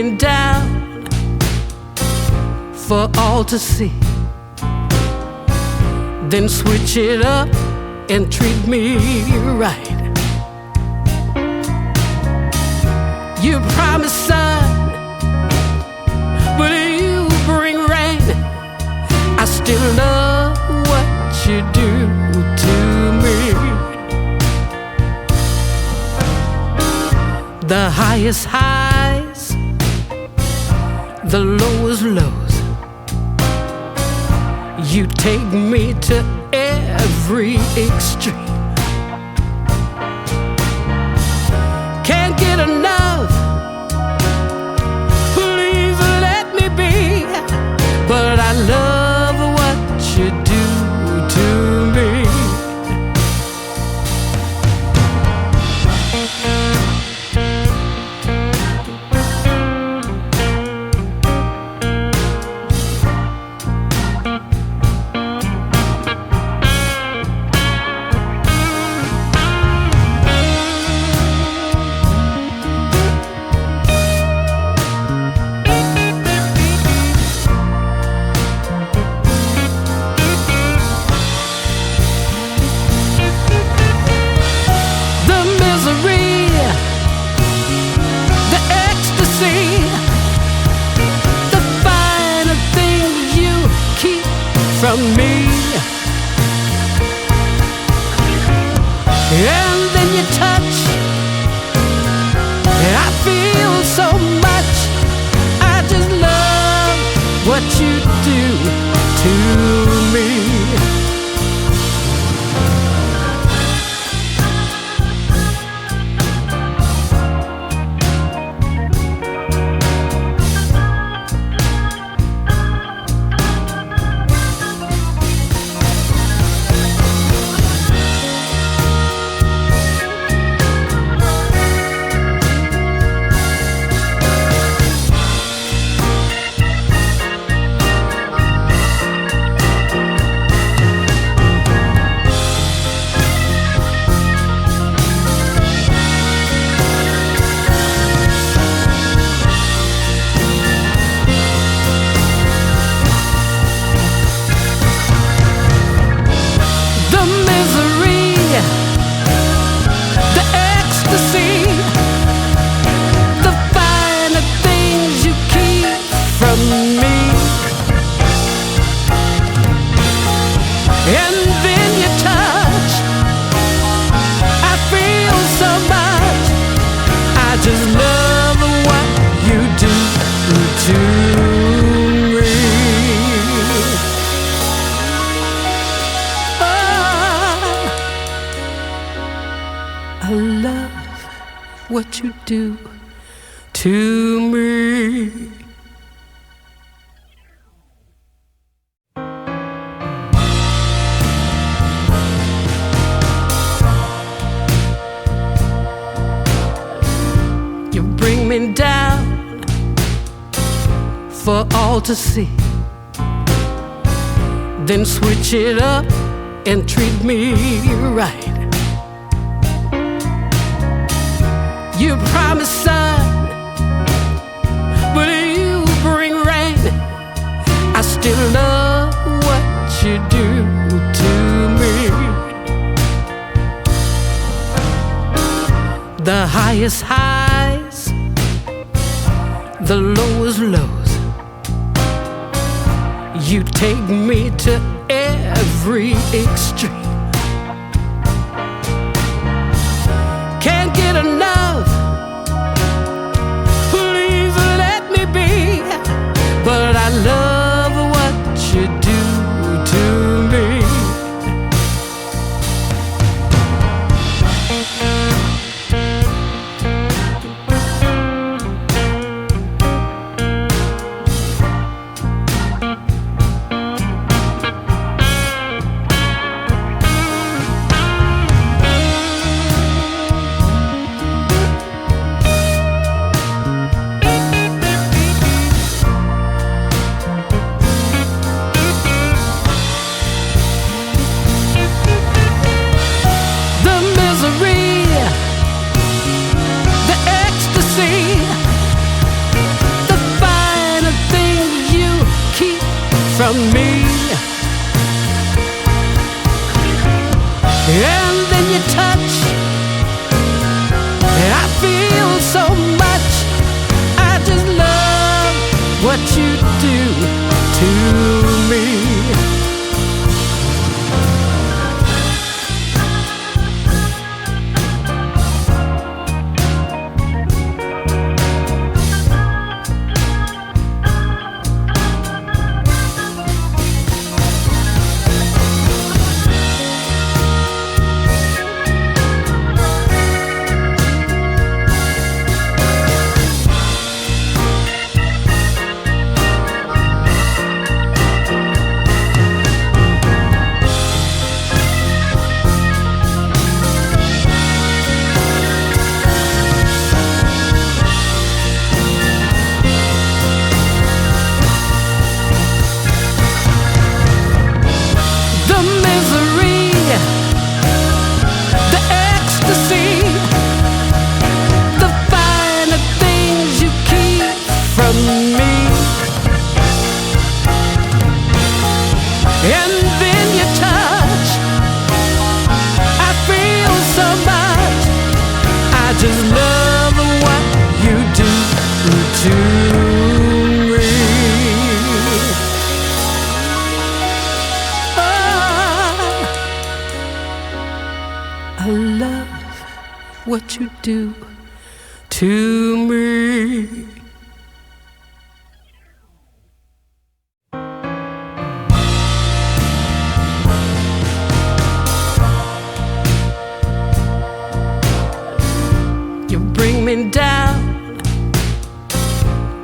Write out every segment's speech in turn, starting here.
me down for all to see, then switch it up and treat me right. You promise sun, but you bring rain. I still love what you do to me. The highest highs, the lowest lows. You take me to every extreme. Can't get enough, please let me be. But I love what you do to me. From me, and then you touch, I feel so much. I just love what you do to me. And then you touch, I feel so much. I just love what you do to me. Oh, I love what you do to me. Down for all to see, then switch it up and treat me right. You promise sun, but you bring rain. I still love what you do to me. The highest highs, the lowest lows. You take me to every extreme. Can't get enough, please let me be. But I love what you do to me. what you do to me. You bring me down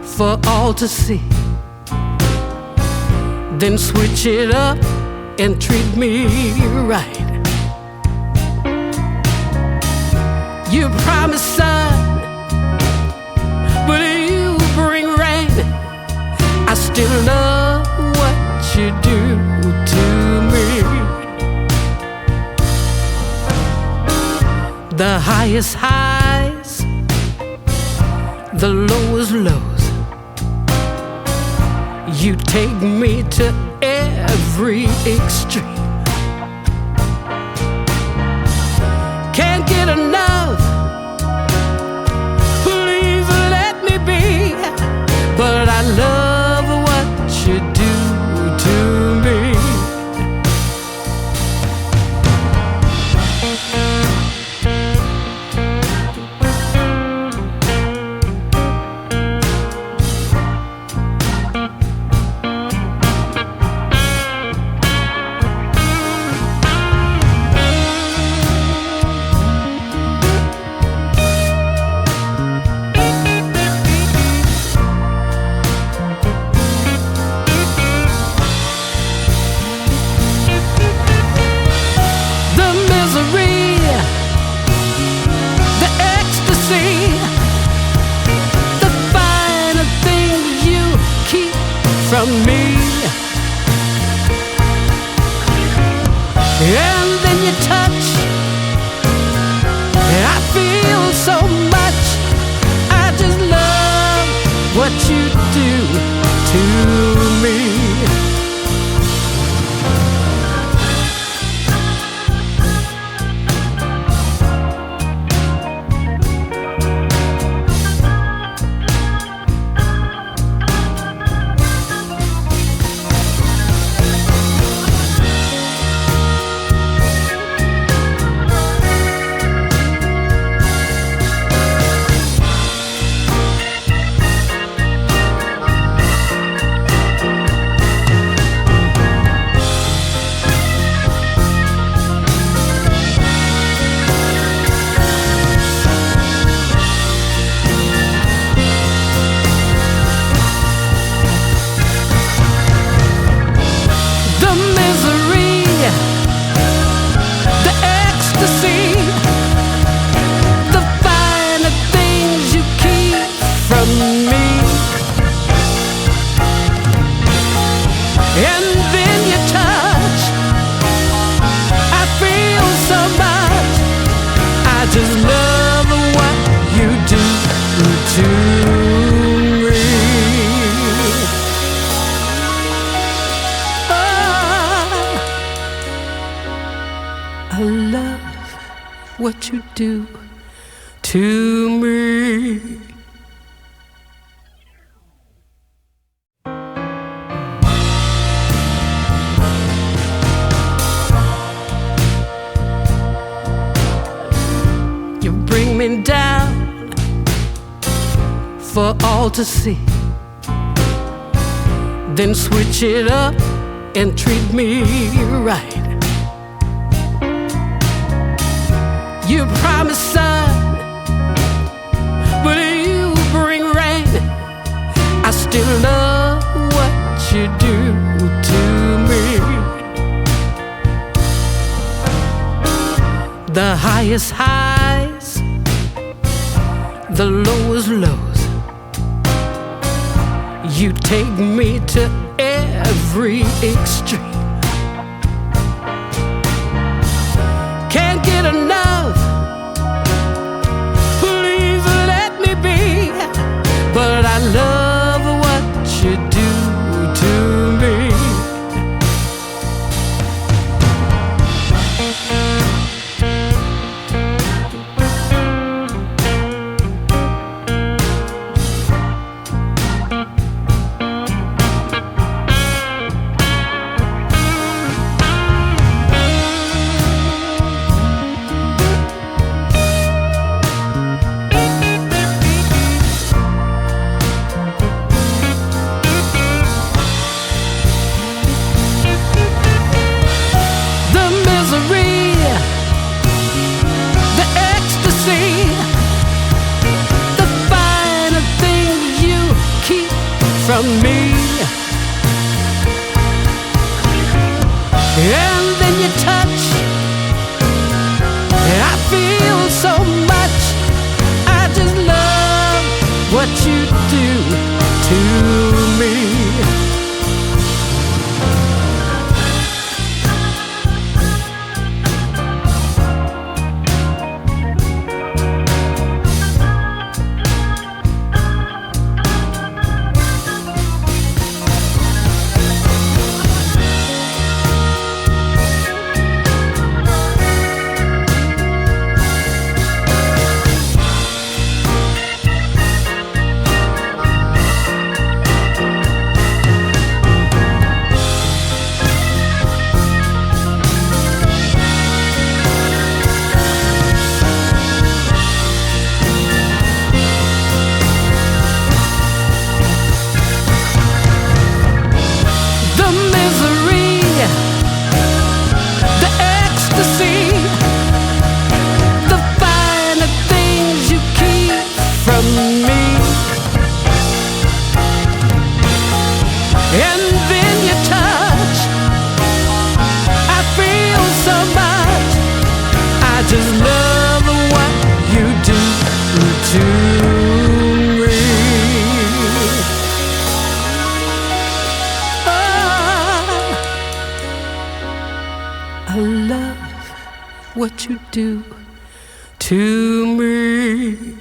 for all to see, then switch it up and treat me right. You promise sun, but you bring rain. I still love what you do to me. The highest highs, the lowest lows. You take me to every extreme. Can't get enough, please let me be. But I love what you do to me. From me, and then you touch, and I feel so much. I just love what you do to me. Just love what you do to me. Oh, I love what you do to me. Bring me down for all to see, then switch it up and treat me right. You promise sun, but you bring rain. I still love what you do to me. The highest highs, the lowest lows. You take me to every extreme. Can't get enough, please let me be. But I love what you do to me. and then you touch. I feel so much. I just love what you do to me. And then you touch. I feel so much. I just love what you do to me. Oh, I love what you do to me.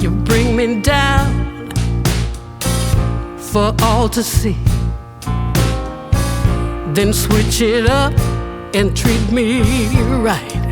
You bring me down for all to see, then switch it up and treat me right.